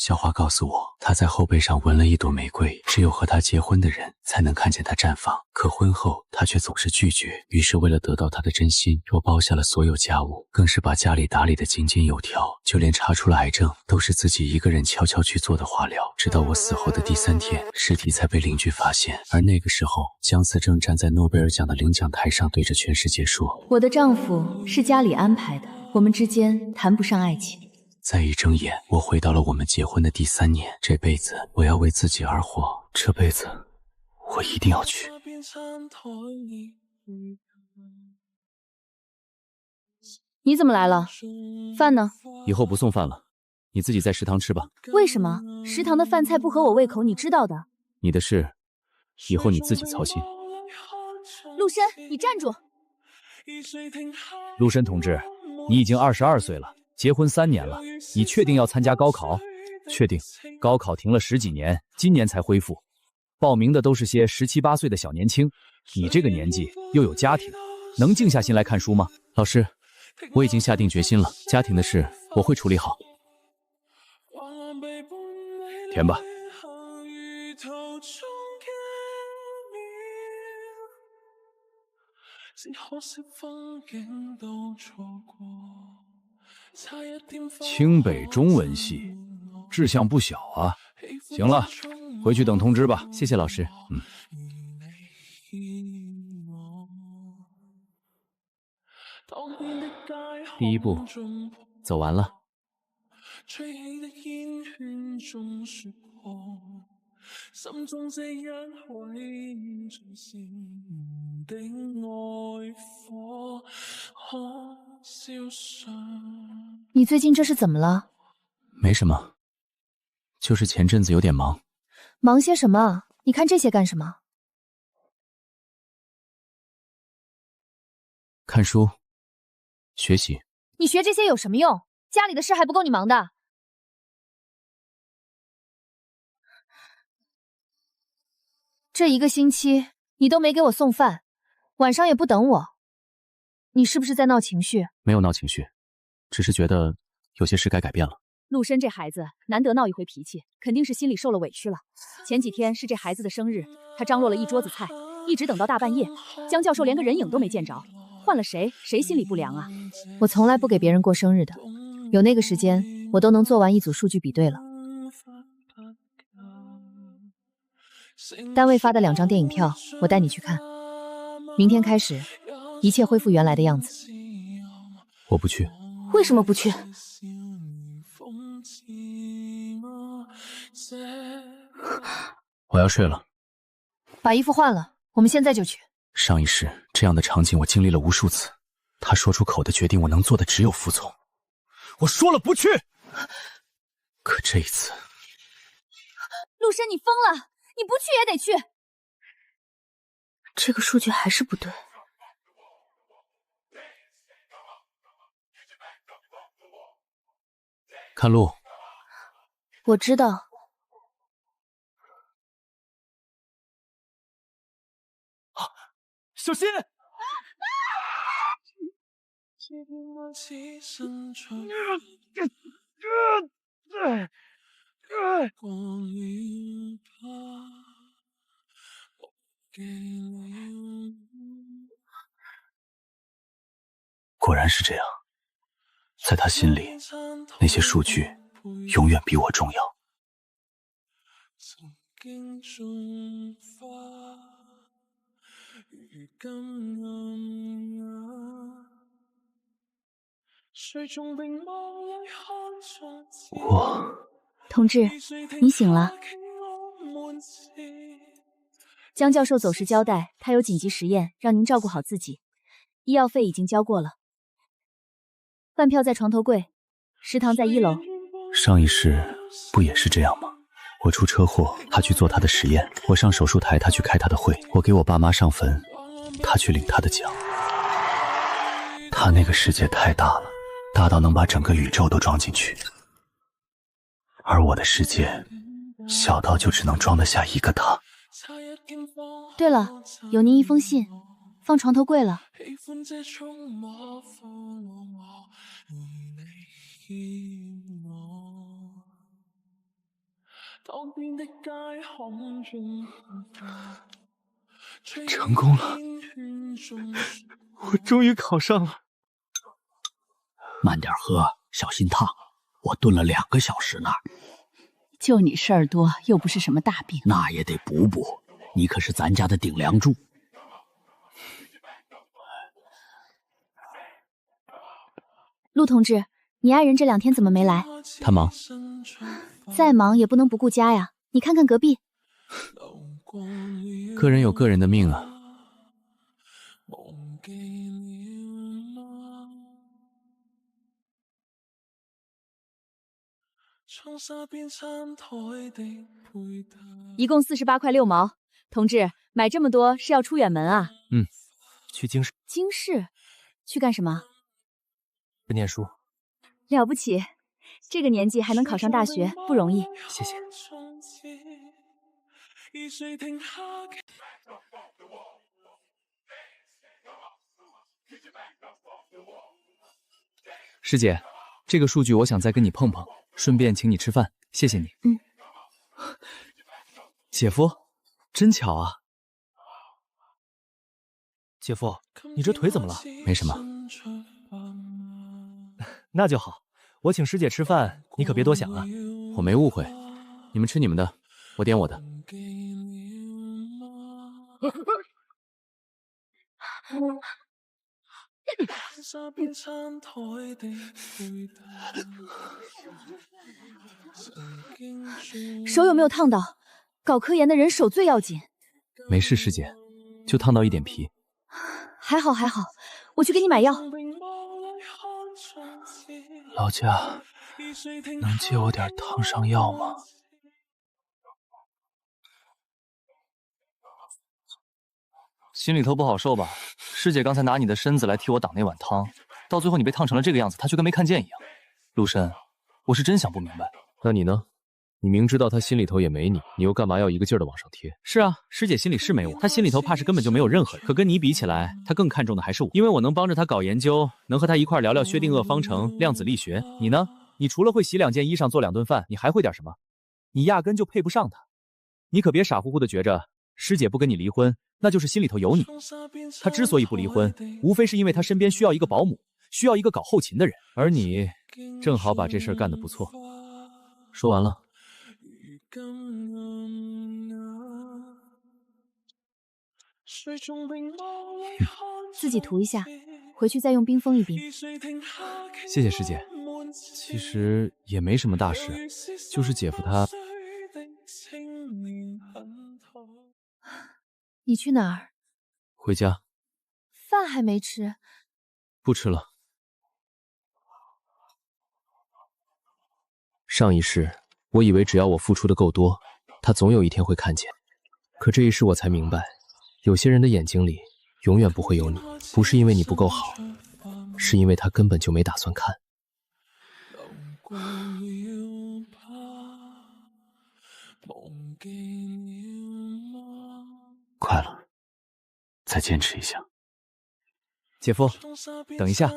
校花告诉我，她在后背上纹了一朵玫瑰，只有和她结婚的人才能看见它绽放。可婚后，她却总是拒绝。于是为了得到她的真心，我包下了所有家务，更是把家里打理得井井有条，就连查出了癌症，都是自己一个人悄悄去做的化疗。直到我死后的第3天，尸体才被邻居发现。而那个时候，姜思正站在诺贝尔奖的领奖台上，对着全世界说：“我的丈夫是家里安排的，我们之间谈不上爱情。”再一睁眼，我回到了我们结婚的第3年。这辈子我要为自己而活，这辈子我一定要去。你怎么来了？饭呢？以后不送饭了，你自己在食堂吃吧。为什么？食堂的饭菜不合我胃口，你知道的。你的事，以后你自己操心。陆深，你站住！陆深同志，你已经22岁了。结婚3年了，你确定要参加高考？确定。高考停了10几年，今年才恢复，报名的都是些17、18岁的小年轻。你这个年纪又有家庭，能静下心来看书吗？老师，我已经下定决心了，家庭的事我会处理好。填吧。清北中文系，志向不小啊。行了，回去等通知吧。谢谢老师。第一步走完了。你最近这是怎么了？没什么，就是前阵子有点忙。忙些什么？你看这些干什么？看书，学习。你学这些有什么用？家里的事还不够你忙的。这1个星期你都没给我送饭，晚上也不等我，你是不是在闹情绪？没有闹情绪，只是觉得有些事该改变了。陆深这孩子难得闹一回脾气，肯定是心里受了委屈了。前几天是这孩子的生日，他张罗了一桌子菜，一直等到大半夜，姜教授连个人影都没见着，换了谁心里不凉啊？我从来不给别人过生日的，有那个时间我都能做完一组数据比对了。单位发的2张电影票，我带你去看。明天开始，一切恢复原来的样子。我不去。为什么不去？我要睡了。把衣服换了，我们现在就去。上一世这样的场景我经历了无数次，他说出口的决定，我能做的只有服从。我说了不去，可这一次，陆深，你疯了！你不去也得去。这个数据还是不对。看路。我知道。小心！果然是这样，在他心里，那些数据永远比我重要。同志，你醒了。姜教授走时交代，他有紧急实验，让您照顾好自己。医药费已经交过了，饭票在床头柜，食堂在1楼。上一世不也是这样吗？我出车祸，他去做他的实验；我上手术台，他去开他的会；我给我爸妈上坟，他去领他的奖。他那个世界太大了，大到能把整个宇宙都装进去，而我的世界小到就只能装得下一个他。对了，有您一封信，放床头柜了。成功了，我终于考上了。慢点喝，小心烫。我炖了2个小时呢。就你事儿多，又不是什么大病，那也得补补。你可是咱家的顶梁柱。陆同志，你爱人这2天怎么没来？他忙，再忙也不能不顾家呀。你看看隔壁，个人有个人的命啊。一共48块6毛。同志，买这么多是要出远门啊？去京师。京市？去干什么？去念书。了不起，这个年纪还能考上大学，不容易。谢谢。师姐，这个数据我想再跟你碰碰，顺便请你吃饭，谢谢你。姐夫，真巧啊。姐夫，你这腿怎么了？没什么。那就好，我请师姐吃饭，你可别多想啊。我没误会，你们吃你们的，我点我的。手有没有烫到？搞科研的人手最要紧。没事，师姐，就烫到一点皮。还好还好，我去给你买药。老家，能借我点烫伤药吗？心里头不好受吧？师姐刚才拿你的身子来替我挡那碗汤，到最后你被烫成了这个样子，她却跟没看见一样。陆深，我是真想不明白。那你呢？你明知道他心里头也没你，你又干嘛要一个劲儿的往上贴？是啊，师姐心里是没我，她心里头怕是根本就没有任何人。可跟你比起来，她更看重的还是我，因为我能帮着她搞研究，能和她一块聊聊薛定谔方程、量子力学。你呢？你除了会洗2件衣裳、做2顿饭，你还会点什么？你压根就配不上她。你可别傻乎乎的觉着师姐不跟你离婚，那就是心里头有你。她之所以不离婚，无非是因为她身边需要一个保姆，需要一个搞后勤的人，而你正好把这事儿干得不错。说完了。自己涂一下，回去再用冰封一冰。谢谢师姐。其实也没什么大事，就是姐夫他……你去哪儿？回家。饭还没吃。不吃了。上一世，我以为只要我付出的够多，他总有一天会看见。可这一世我才明白，有些人的眼睛里永远不会有你，不是因为你不够好，是因为他根本就没打算看。快了，再坚持一下。姐夫，等一下，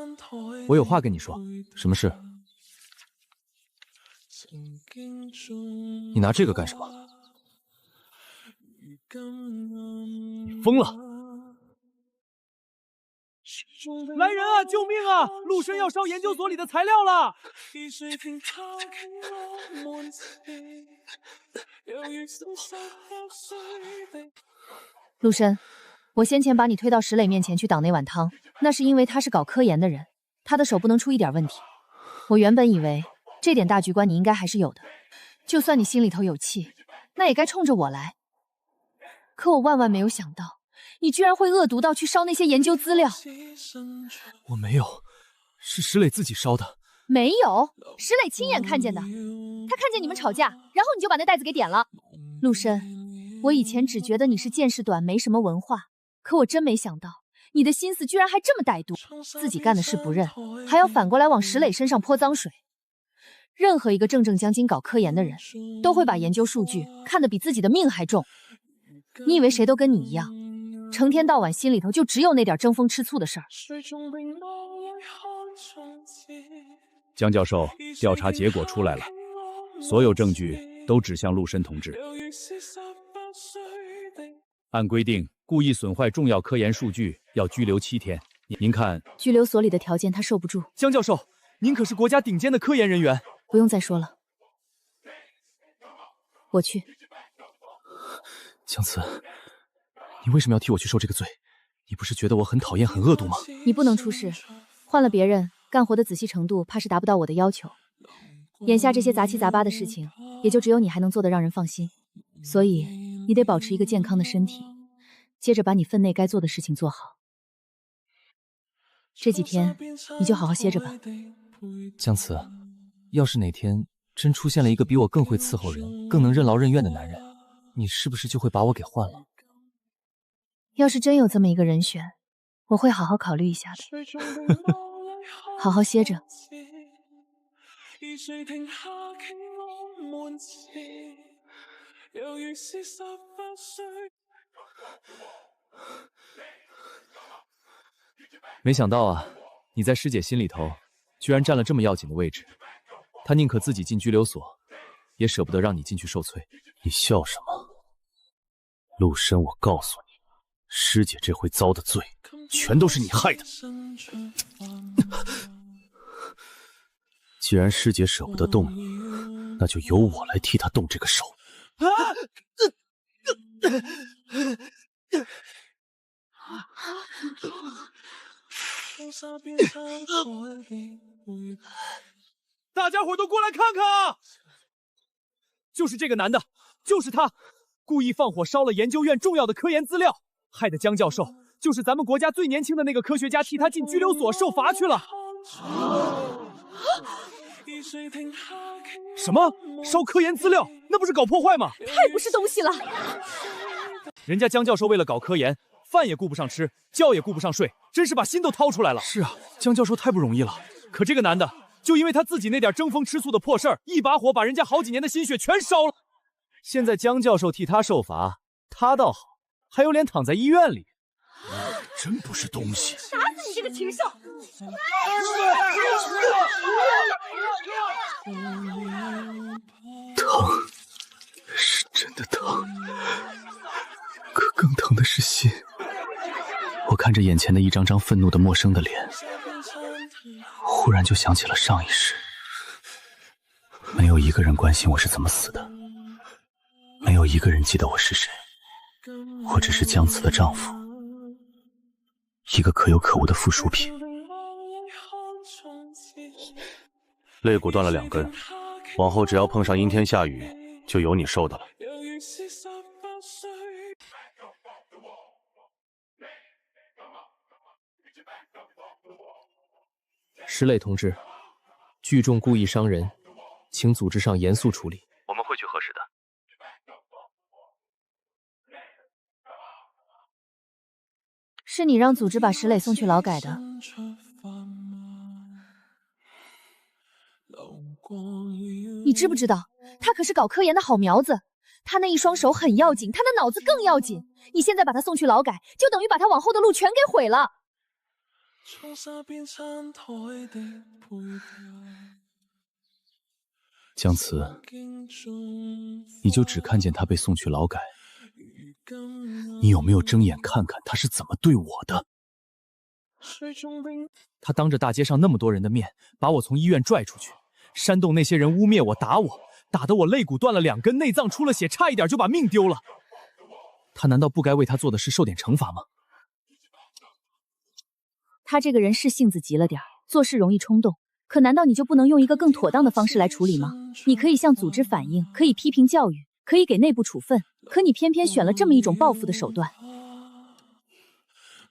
我有话跟你说。什么事？你拿这个干什么？你疯了！来人啊！救命啊！陆深要烧研究所里的材料了！陆深，我先前把你推到石磊面前去挡那碗汤，那是因为他是搞科研的人，他的手不能出一点问题。我原本以为这点大局观你应该还是有的，就算你心里头有气，那也该冲着我来。可我万万没有想到，你居然会恶毒到去烧那些研究资料。我没有，是石磊自己烧的。没有，石磊亲眼看见的。他看见你们吵架，然后你就把那袋子给点了。陆深，我以前只觉得你是见识短，没什么文化，可我真没想到你的心思居然还这么歹毒，自己干的事不认，还要反过来往石磊身上泼脏水。任何一个正正经经搞科研的人，都会把研究数据看得比自己的命还重。你以为谁都跟你一样，成天到晚心里头就只有那点争风吃醋的事儿？江教授，调查结果出来了，所有证据都指向陆深同志。按规定，故意损坏重要科研数据要拘留7天。您看，拘留所里的条件他受不住。江教授，您可是国家顶尖的科研人员。不用再说了，我去。江慈，你为什么要替我去受这个罪？你不是觉得我很讨厌、很恶毒吗？你不能出事，换了别人，干活的仔细程度怕是达不到我的要求。眼下这些杂七杂八的事情，也就只有你还能做得让人放心。所以你得保持一个健康的身体，接着把你分内该做的事情做好。这几天你就好好歇着吧。江慈，要是哪天真出现了一个比我更会伺候人、更能任劳任怨的男人，你是不是就会把我给换了？要是真有这么一个人选，我会好好考虑一下的。好好歇着。没想到啊，你在师姐心里头居然占了这么要紧的位置。她宁可自己进拘留所，也舍不得让你进去受罪。你笑什么？陆深，我告诉你，师姐这回遭的罪，全都是你害的。既然师姐舍不得动你，那就由我来替她动这个手。大家伙都过来看看啊！就是这个男的，就是他，故意放火烧了研究院重要的科研资料，害得江教授，就是咱们国家最年轻的那个科学家，替他进拘留所受罚去了。什么？烧科研资料？那不是搞破坏吗？太不是东西了！人家江教授为了搞科研，饭也顾不上吃，觉也顾不上睡，真是把心都掏出来了。是啊，江教授太不容易了。可这个男的，就因为他自己那点争风吃醋的破事儿，一把火把人家好几年的心血全烧了。现在江教授替他受罚，他倒好，还有脸躺在医院里。真不是东西！打死你这个禽兽！疼，是真的疼，可更疼的是心。我看着眼前的一张张愤怒的陌生的脸，忽然就想起了上一世，没有一个人关心我是怎么死的，没有一个人记得我是谁，我只是江慈的丈夫，一个可有可无的附属品。肋骨断了2根，往后只要碰上阴天下雨，就有你受的了。石磊同志，聚众故意伤人，请组织上严肃处理。我们会去核实的。是你让组织把石磊送去劳改的。你知不知道，他可是搞科研的好苗子，他那一双手很要紧，他的脑子更要紧。你现在把他送去劳改，就等于把他往后的路全给毁了。江慈，你就只看见他被送去劳改，你有没有睁眼看看他是怎么对我的？他当着大街上那么多人的面，把我从医院拽出去，煽动那些人污蔑我，打我，打得我肋骨断了2根，内脏出了血，差一点就把命丢了。他难道不该为他做的事受点惩罚吗？他这个人是性子急了点，做事容易冲动，可难道你就不能用一个更妥当的方式来处理吗？你可以向组织反映，可以批评教育，可以给内部处分，可你偏偏选了这么一种报复的手段。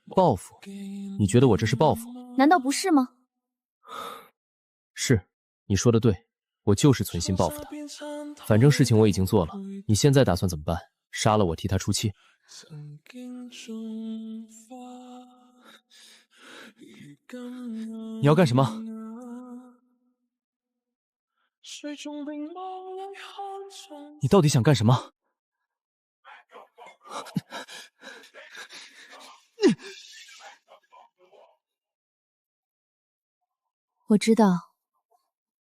报复？你觉得我这是报复？难道不是吗？是，你说的对，我就是存心报复他。反正事情我已经做了，你现在打算怎么办？杀了我替他出气？你要干什么？你到底想干什么？我知道，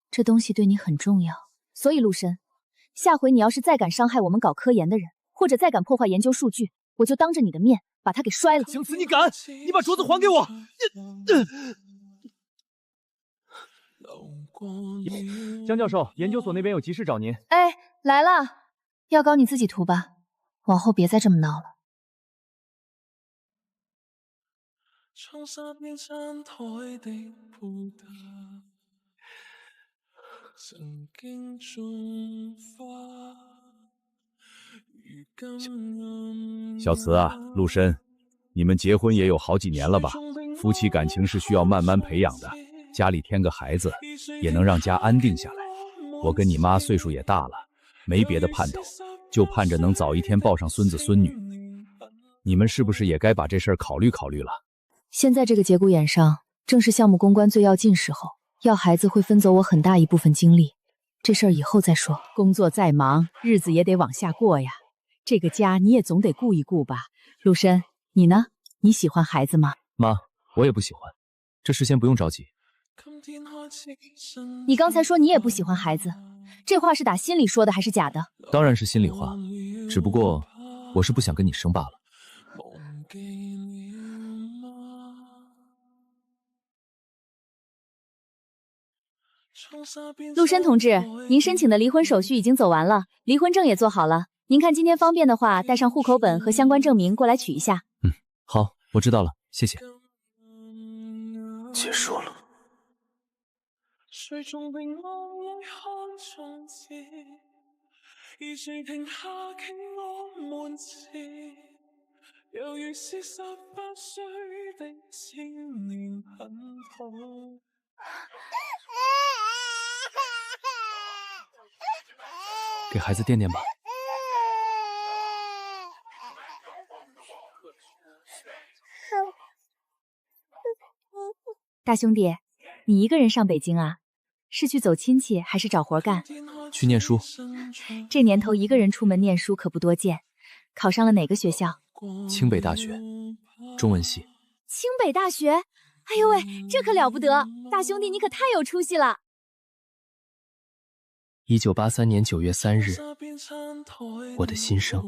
这东西对你很重要，所以陆深，下回你要是再敢伤害我们搞科研的人，或者再敢破坏研究数据，我就当着你的面把他给摔了。青瓷，你敢？你把镯子还给我！江教授，研究所那边有急事找您。哎，来了，药膏你自己涂吧，往后别再这么闹了。小慈啊，陆深，你们结婚也有好几年了吧？夫妻感情是需要慢慢培养的，家里添个孩子，也能让家安定下来。我跟你妈岁数也大了，没别的盼头，就盼着能早一天抱上孙子孙女。你们是不是也该把这事儿考虑考虑了？现在这个节骨眼上，正是项目攻关最要紧时候，要孩子会分走我很大一部分精力，这事儿以后再说。工作再忙，日子也得往下过呀。这个家你也总得顾一顾吧。陆深，你呢？你喜欢孩子吗？妈，我也不喜欢，这事先不用着急。你刚才说你也不喜欢孩子，这话是打心里说的还是假的？当然是心里话，只不过我是不想跟你生罢了。陆深同志，您申请的离婚手续已经走完了，离婚证也做好了。您看今天方便的话，带上户口本和相关证明过来取一下。好，我知道了，谢谢。结束了。给孩子垫垫吧。大兄弟，你一个人上北京啊？是去走亲戚还是找活干？去念书。这年头一个人出门念书可不多见。考上了哪个学校？清北大学，中文系。清北大学？哎呦喂，这可了不得！大兄弟你可太有出息了。1983年9月3日，我的新生。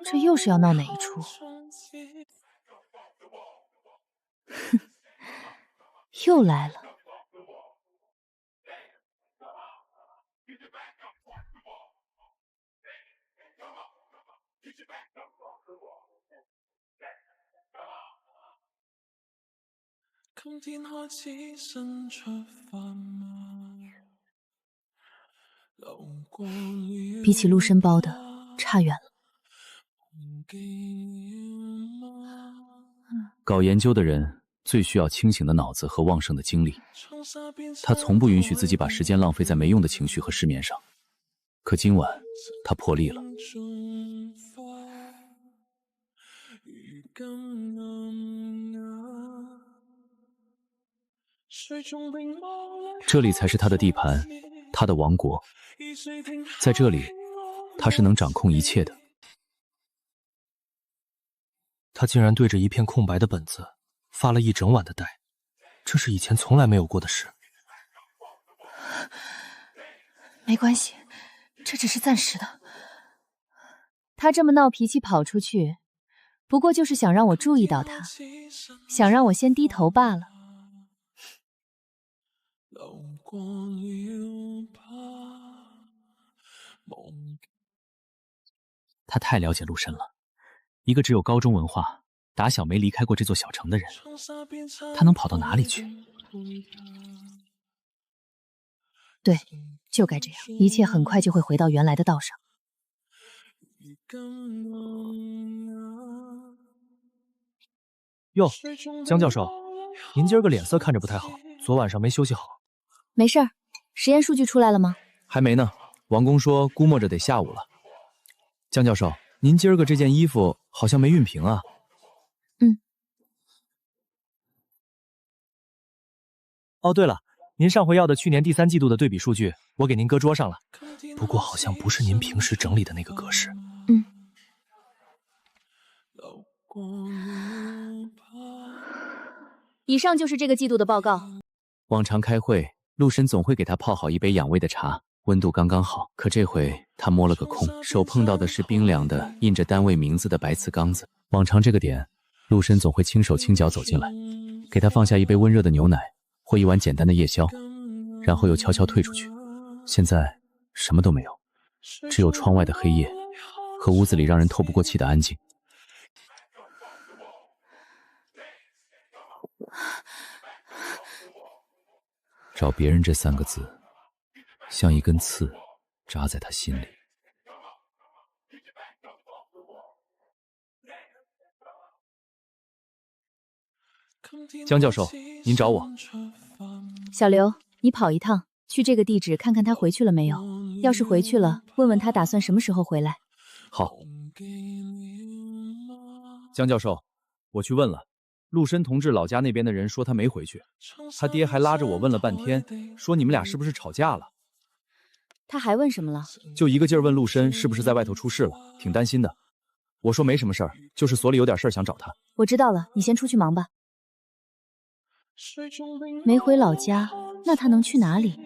这又是要闹哪一出？又来了。比起陆深包的，差远了。搞研究的人最需要清醒的脑子和旺盛的精力，他从不允许自己把时间浪费在没用的情绪和失眠上。可今晚，他破例了。这里才是他的地盘，他的王国。在这里，他是能掌控一切的。他竟然对着一片空白的本子发了一整晚的呆，这是以前从来没有过的事。没关系，这只是暂时的。他这么闹脾气跑出去，不过就是想让我注意到他，想让我先低头罢了。他太了解陆深了，一个只有高中文化、打小没离开过这座小城的人，他能跑到哪里去？对，就该这样，一切很快就会回到原来的道上。哟，江教授，您今儿个脸色看着不太好，昨晚上没休息好。没事儿，实验数据出来了吗？还没呢，王工说估摸着得下午了。江教授，您今儿个这件衣服好像没熨平啊。哦，对了，您上回要的去年第3季度的对比数据，我给您搁桌上了。不过好像不是您平时整理的那个格式。以上就是这个季度的报告。往常开会，陆深总会给他泡好一杯养胃的茶，温度刚刚好。可这回他摸了个空，手碰到的是冰凉的印着单位名字的白瓷缸子。往常这个点，陆深总会轻手轻脚走进来，给他放下一杯温热的牛奶或一碗简单的夜宵，然后又悄悄退出去。现在什么都没有，只有窗外的黑夜和屋子里让人透不过气的安静。找别人这3个字，像一根刺扎在他心里。江教授，您找我。小刘，你跑一趟，去这个地址看看他回去了没有。要是回去了，问问他打算什么时候回来。好。江教授，我去问了。陆深同志老家那边的人说他没回去，他爹还拉着我问了半天，说你们俩是不是吵架了？他还问什么了？就一个劲儿问陆深是不是在外头出事了，挺担心的。我说没什么事儿，就是所里有点事儿想找他。我知道了，你先出去忙吧。没回老家，那他能去哪里？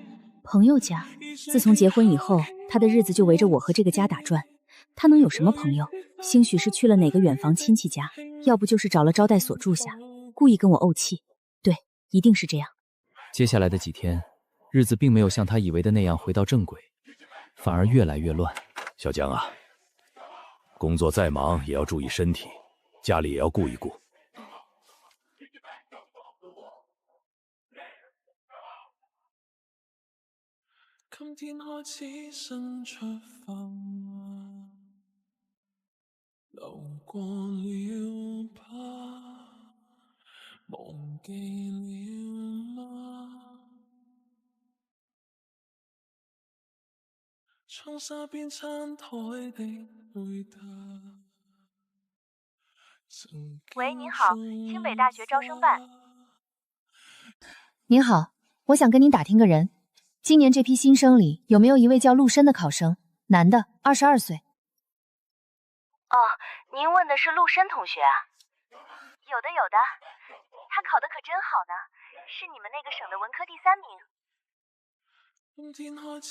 朋友家。自从结婚以后，他的日子就围着我和这个家打转。他能有什么朋友？兴许是去了哪个远房亲戚家，要不就是找了招待所住下，故意跟我怄气。对，一定是这样。接下来的几天，日子并没有像他以为的那样回到正轨，反而越来越乱。小江啊，工作再忙也要注意身体，家里也要顾一顾。今天開始新出發，流過了吧，忘記了嗎？窗紗邊餐台的回答。喂，您好，清北大学招生办。您好，我想跟您打听个人。今年这批新生里有没有一位叫陆深的考生？男的，22岁。哦，您问的是陆深同学啊？有的有的，他考的可真好呢，是你们那个省的文科第3名。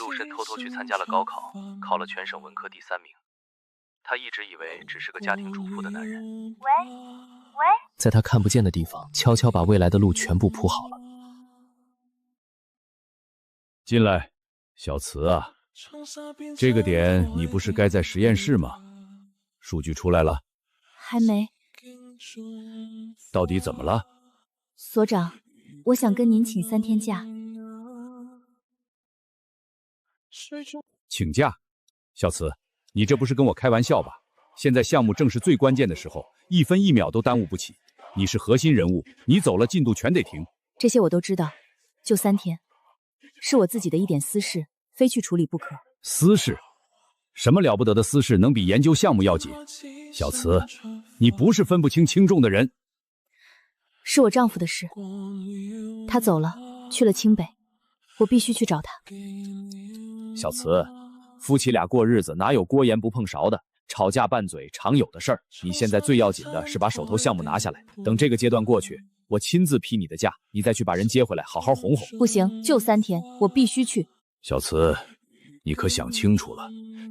陆深偷偷去参加了高考，考了全省文科第3名。他一直以为只是个家庭主妇的男人。喂，在他看不见的地方，悄悄把未来的路全部铺好了。进来，小慈啊，这个点你不是该在实验室吗？数据出来了？还没。到底怎么了？所长，我想跟您请3天假。请假？小慈，你这不是跟我开玩笑吧？现在项目正是最关键的时候，1分1秒都耽误不起。你是核心人物，你走了进度全得停。这些我都知道，就3天。是我自己的一点私事，非去处理不可。私事？什么了不得的私事能比研究项目要紧？小慈，你不是分不清轻重的人。是我丈夫的事，他走了，去了清北，我必须去找他。小慈，夫妻俩过日子哪有锅沿不碰勺的？吵架拌嘴常有的事儿。你现在最要紧的是把手头项目拿下来，等这个阶段过去，我亲自批你的假，你再去把人接回来，好好哄哄。不行，就3天，我必须去。小慈，你可想清楚了？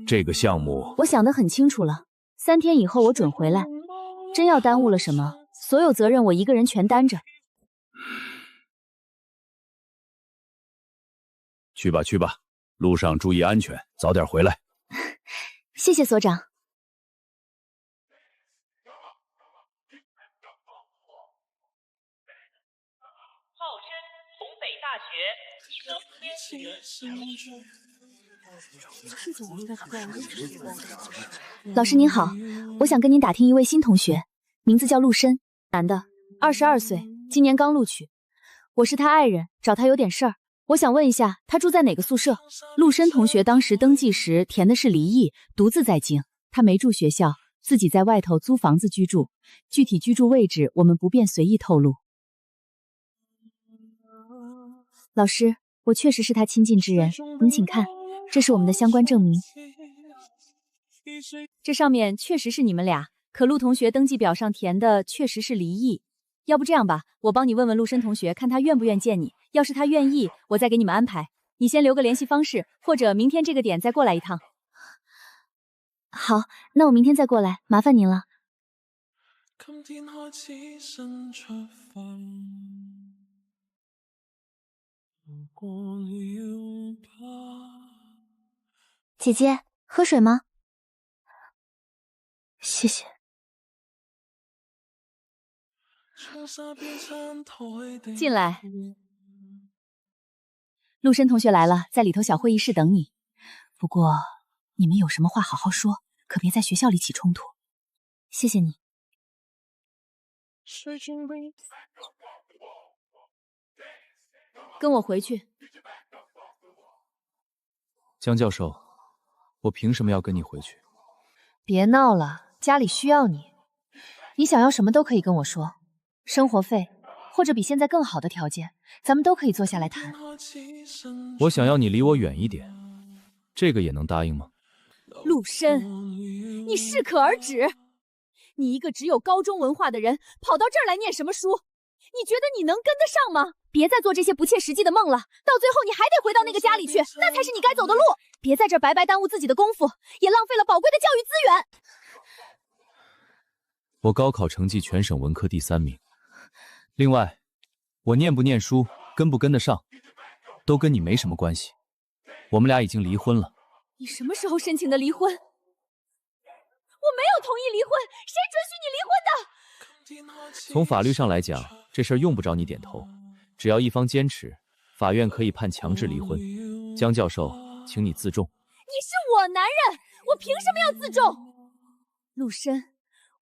这个项目……我想得很清楚了，3天以后我准回来。真要耽误了什么，所有责任我一个人全担着。去吧去吧，路上注意安全，早点回来。谢谢所长。浩深从北大学。老师您好，我想跟您打听一位新同学，名字叫陆深，男的，22岁，今年刚录取。我是他爱人，找他有点事儿。我想问一下，他住在哪个宿舍？陆深同学当时登记时填的是离异，独自在京，他没住学校，自己在外头租房子居住，具体居住位置我们不便随意透露。老师，我确实是他亲近之人，您请看，这是我们的相关证明。这上面确实是你们俩，可陆同学登记表上填的确实是离异。要不这样吧，我帮你问问陆深同学，看他愿不愿见你。要是他愿意，我再给你们安排。你先留个联系方式，或者明天这个点再过来一趟。好，那我明天再过来，麻烦您了。姐姐，喝水吗？谢谢。进来。陆深同学来了，在里头小会议室等你。不过你们有什么话好好说，可别在学校里起冲突。谢谢你。跟我回去。江教授，我凭什么要跟你回去？别闹了，家里需要你。你想要什么都可以跟我说，生活费或者比现在更好的条件，咱们都可以坐下来谈。我想要你离我远一点，这个也能答应吗？陆深，你适可而止。你一个只有高中文化的人，跑到这儿来念什么书？你觉得你能跟得上吗？别再做这些不切实际的梦了，到最后你还得回到那个家里去，那才是你该走的路。别在这儿白白耽误自己的功夫，也浪费了宝贵的教育资源。我高考成绩全省文科第3名，另外，我念不念书，跟不跟得上，都跟你没什么关系。我们俩已经离婚了。你什么时候申请的离婚？我没有同意离婚，谁准许你离婚的？从法律上来讲，这事儿用不着你点头，只要一方坚持，法院可以判强制离婚。江教授，请你自重。你是我男人，我凭什么要自重？陆深，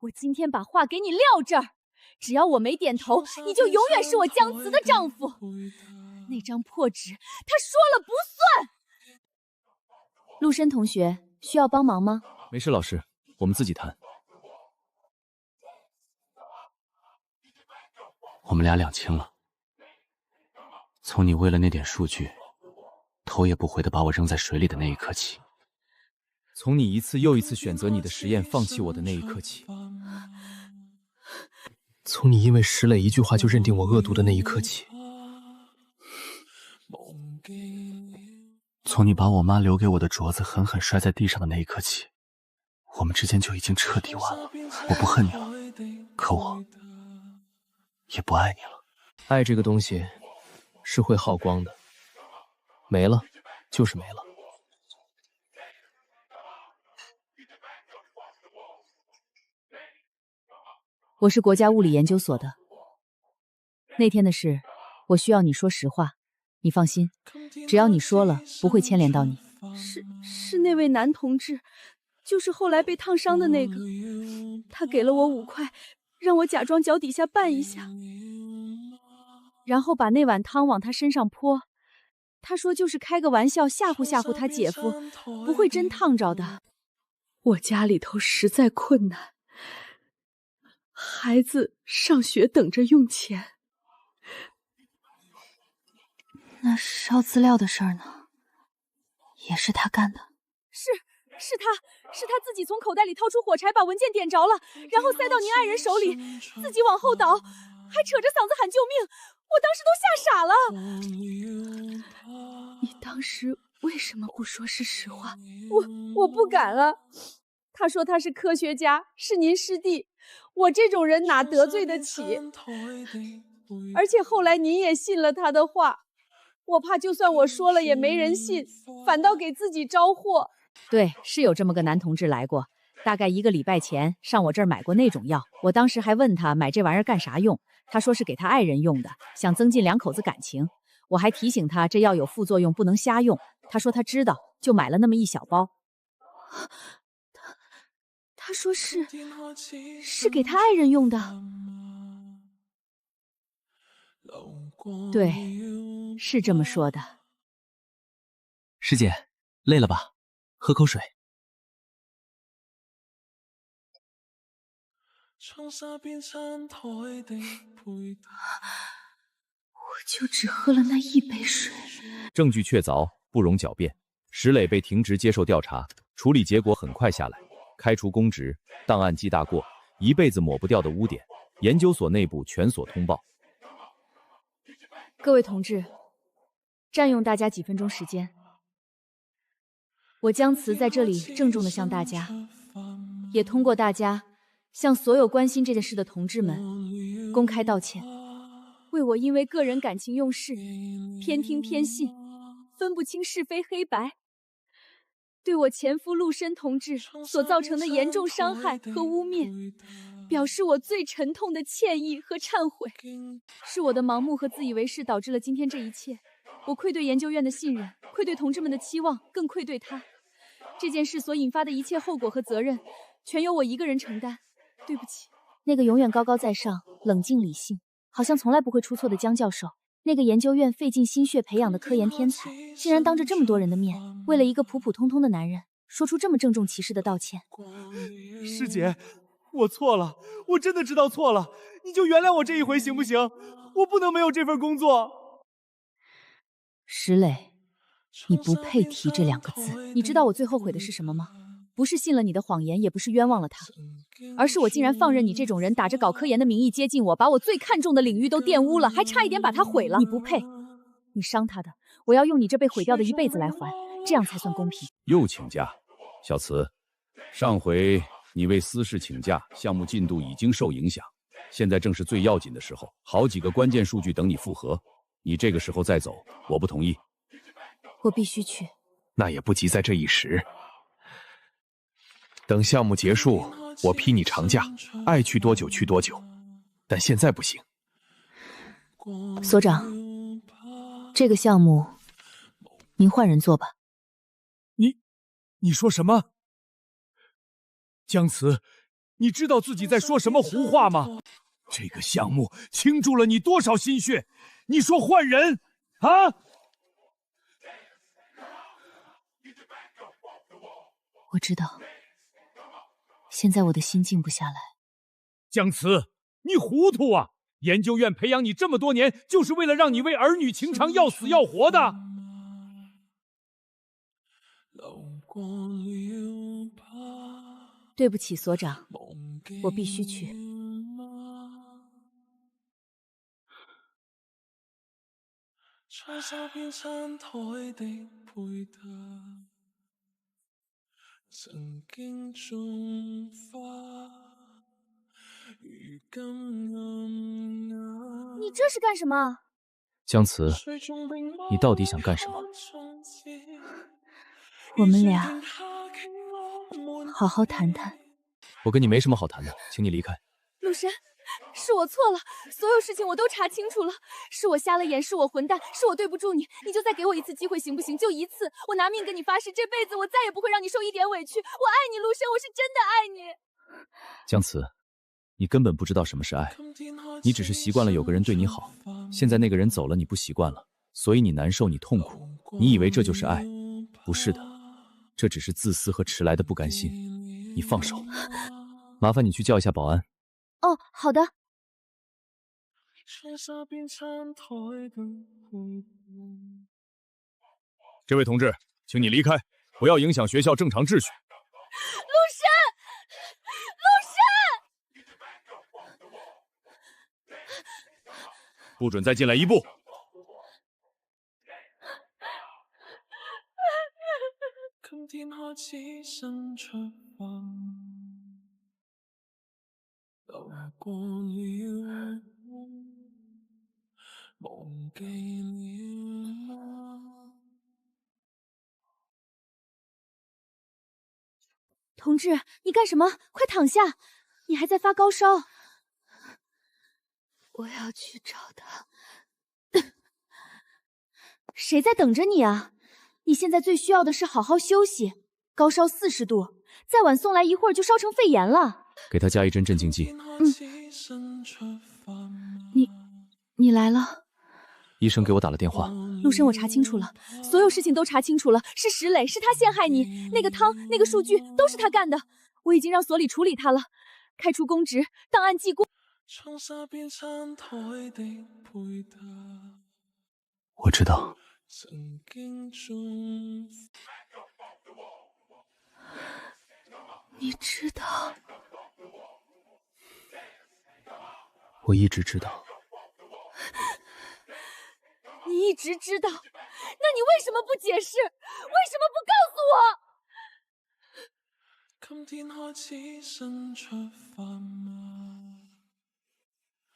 我今天把话给你撂这儿，只要我没点头，你就永远是我江慈的丈夫。那张破纸，他说了不算。陆深同学，需要帮忙吗？没事，老师，我们自己谈。我们俩两清了。从你为了那点数据，头也不回的把我扔在水里的那一刻起，从你一次又一次选择你的实验放弃我的那一刻起，从你因为石磊一句话就认定我恶毒的那一刻起，从你把我妈留给我的镯子狠狠摔在地上的那一刻起，我们之间就已经彻底完了。我不恨你了，可我也不爱你了。爱这个东西是会耗光的，没了就是没了。我是国家物理研究所的。那天的事，我需要你说实话。你放心，只要你说了，不会牵连到你。是那位男同志，就是后来被烫伤的那个。他给了我5块，让我假装脚底下绊一下，然后把那碗汤往他身上泼。他说就是开个玩笑，吓唬吓唬他姐夫，不会真烫着的。我家里头实在困难，孩子上学等着用钱。那烧资料的事儿呢？也是他干的？是他自己从口袋里掏出火柴，把文件点着了，然后塞到您爱人手里，自己往后倒，还扯着嗓子喊救命。我当时都吓傻了。你当时为什么不说是实话？我不敢啊。他说他是科学家，是您师弟，我这种人哪得罪得起？而且后来您也信了他的话，我怕就算我说了也没人信，反倒给自己招祸。对，是有这么个男同志来过，大概1个礼拜前上我这儿买过那种药。我当时还问他买这玩意儿干啥用，他说是给他爱人用的，想增进2口子感情。我还提醒他这药有副作用，不能瞎用。他说他知道，就买了那么1小包。他说是给他爱人用的。对，是这么说的。师姐，累了吧？喝口水。我就只喝了那1杯水。证据确凿，不容狡辩。石磊被停职接受调查，处理结果很快下来，开除公职，档案记大过，一辈子抹不掉的污点，研究所内部全所通报。各位同志，占用大家几分钟时间，我江慈在这里郑重地向大家，也通过大家向所有关心这件事的同志们公开道歉，为我因为个人感情用事、偏听偏信、分不清是非黑白，对我前夫陆深同志所造成的严重伤害和污蔑，表示我最沉痛的歉意和忏悔。是我的盲目和自以为是导致了今天这一切，我愧对研究院的信任，愧对同志们的期望，更愧对他。这件事所引发的一切后果和责任，全由我一个人承担。对不起。那个永远高高在上、冷静理性，好像从来不会出错的江教授，那个研究院费尽心血培养的科研天才，竟然当着这么多人的面，为了一个普普通通的男人，说出这么郑重其事的道歉。师姐，我错了，我真的知道错了，你就原谅我这一回行不行？我不能没有这份工作。石磊，你不配提这2个字。你知道我最后悔的是什么吗？不是信了你的谎言，也不是冤枉了他，而是我竟然放任你这种人打着搞科研的名义接近我，把我最看重的领域都玷污了，还差一点把他毁了。你不配，你伤他的，我要用你这被毁掉的一辈子来还，这样才算公平。又请假，小慈，上回你为私事请假，项目进度已经受影响，现在正是最要紧的时候，好几个关键数据等你复核，你这个时候再走，我不同意。我必须去。那也不急在这一时。等项目结束，我批你长假，爱去多久去多久。但现在不行。所长，这个项目您换人做吧。你说什么？江慈，你知道自己在说什么胡话吗？这个项目倾注了你多少心血，你说换人啊？我知道。现在我的心静不下来。江慈，你糊涂啊！研究院培养你这么多年，就是为了让你为儿女情长要死要活的。对不起，所長，我必須去。菜手邊餐台的配搭，曾經種花，如今暗啞。你這是幹什麼？江慈，你到底想幹什麼？我們倆好好談談。我跟你沒什麼好談的，請你離開。陸深，是我錯了，所有事情我都查清楚了，是我瞎了眼，是我混蛋，是我對不住你，你就再給我一次機會行不行？就一次，我拿命跟你發誓，這輩子我再也不會讓你受一點委屈。我愛你，陸深，我是真的愛你。江慈，你根本不知道什麼是愛，你只是習慣了有個人對你好，現在那個人走了，你不習慣了，所以你難受，你痛苦，你以為這就是愛，不是的，這只是自私和遲來的不甘心。你放手，麻煩你去叫一下保安。哦，好的。這位同志，請你離開，不要影響學校正常秩序。陸深，不准再進來一步。今天開始新出發，流過了，忘記了嗎？同志，你幹什麼？快躺下！你還在發高燒。我要去找他。誰在等着你啊？你現在最需要的是好好休息。高燒40度，再晚送來一會兒就燒成肺炎了。給他加一針鎮靜劑。你來了。醫生給我打了電話。陸深，我查清楚了，所有事情都查清楚了，是石磊，是他陷害你，那個湯，那個數據都是他幹的，我已經讓所裡處理他了，開除公職，檔案記過。我知道。你知道？我一直知道。你一直知道，那你为什么不解释？为什么不告诉我？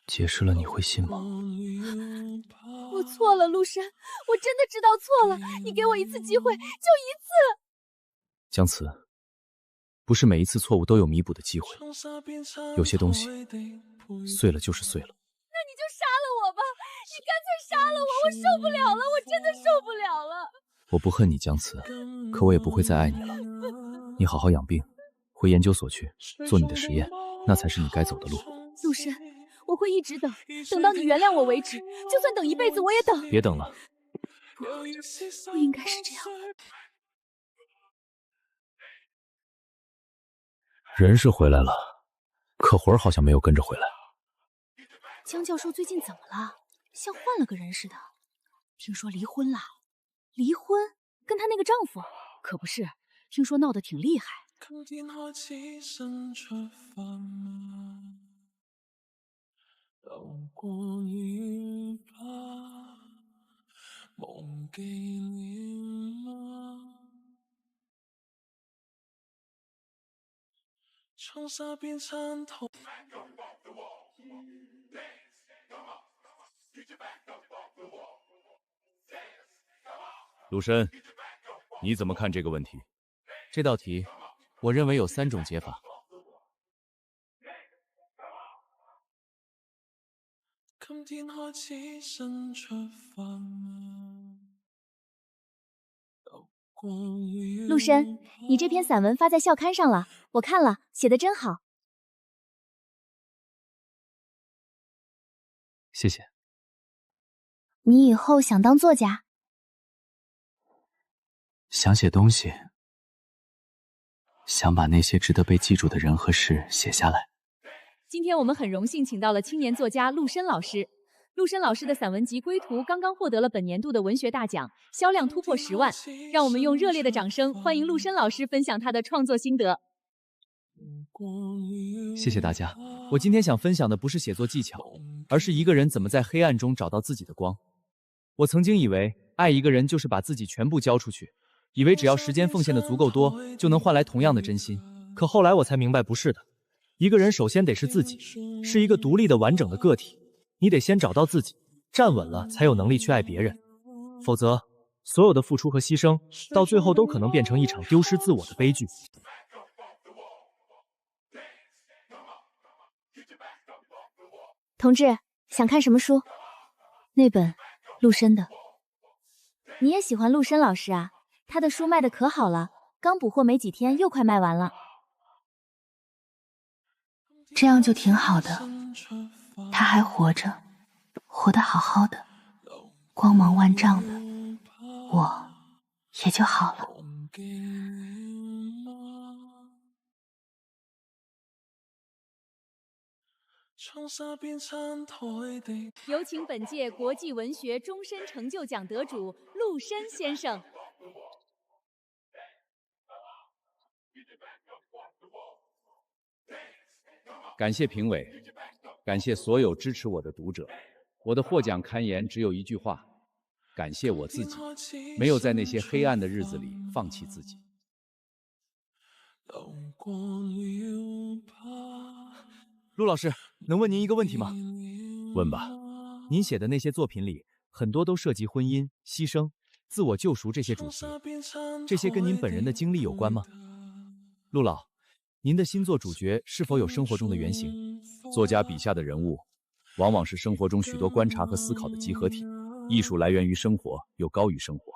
解释了你会信吗？我错了，陆深，我真的知道错了。你给我一次机会，就一次。江慈，不是每一次错误都有弥补的机会，有些东西碎了就是碎了。那你就杀了我吧，你干脆杀了我，我受不了了，我真的受不了了。我不恨你，江慈，可我也不会再爱你了。你好好养病，回研究所去做你的实验，那才是你该走的路。陆深，我会一直等，等到你原谅我为止，就算等一辈子我也等。别等了，不应该是这样。人是回来了，可魂好像没有跟着回来。江教授最近怎么了？像换了个人似的。听说离婚了。离婚？跟她那个丈夫？可不是，听说闹得挺厉害。窗纱邊餐台。陆深，你怎么看这个问题？这道题，我认为有3种解法。今天開始新出發。陆深，你这篇散文发在校刊上了，我看了，写得真好。谢谢。你以后想当作家？想写东西，想把那些值得被记住的人和事写下来。今天我们很荣幸请到了青年作家陆深老师。陆深老师的散文集《归途》刚刚获得了本年度的文学大奖，销量突破10万。让我们用热烈的掌声欢迎陆深老师分享他的创作心得。谢谢大家。我今天想分享的不是写作技巧，而是一个人怎么在黑暗中找到自己的光。我曾经以为爱一个人就是把自己全部交出去，以为只要时间奉献的足够多，就能换来同样的真心。可后来我才明白，不是的。一个人首先得是自己，是一个独立的完整的个体。你得先找到自己，站稳了才有能力去爱别人，否则所有的付出和牺牲，到最后都可能变成一场丢失自我的悲剧。同志，想看什么书？那本陆深的。你也喜欢陆深老师啊？他的书卖的可好了，刚补货没几天又快卖完了。这样就挺好的，他还活着，活得好好的，光芒万丈的，我也就好了。有请本届国际文学终身成就奖得主陆深先生。感谢评委，感谢所有支持我的读者。我的获奖堪言只有一句话：感谢我自己，没有在那些黑暗的日子里放弃自己。陆老师，能问您一个问题吗？问吧。您写的那些作品里，很多都涉及婚姻、牺牲、自我救赎这些主题，这些跟您本人的经历有关吗？陆老，您的新作主角是否有生活中的原型？作家笔下的人物，往往是生活中许多观察和思考的集合体。艺术来源于生活，又高于生活。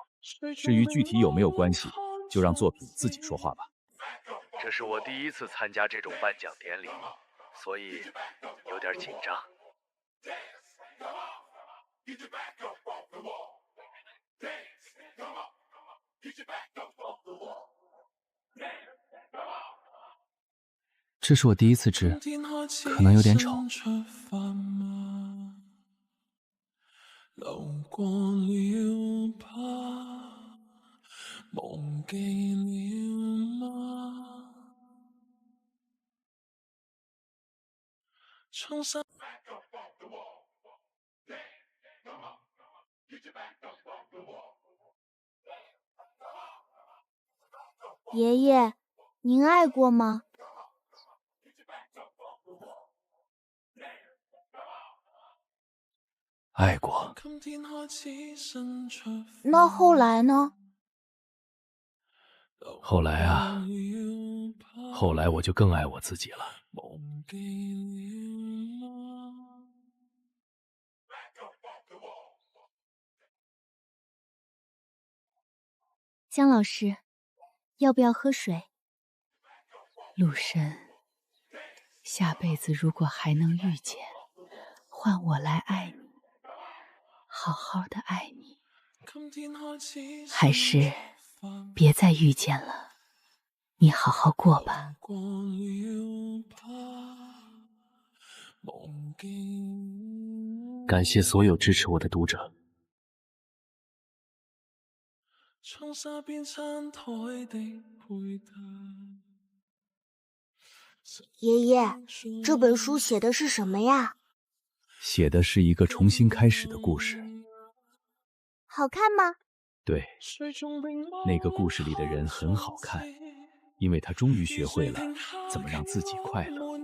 至于具体有没有关系，就让作品自己说话吧。这是我第一次参加这种颁奖典礼，所以有点紧张。这是我第一次织，可能有点丑。爷爷，您爱过吗？爱过。那后来呢？后来啊，后来我就更爱我自己了。江老师，要不要喝水？陆深，下辈子如果还能遇见，换我来爱你，好好的爱你，还是别再遇见了，你好好过吧。感谢所有支持我的读者。爷爷，这本书写的是什么呀？写的是一个重新开始的故事。好看吗？对，那个故事里的人很好看，因为他终于学会了怎么让自己快乐。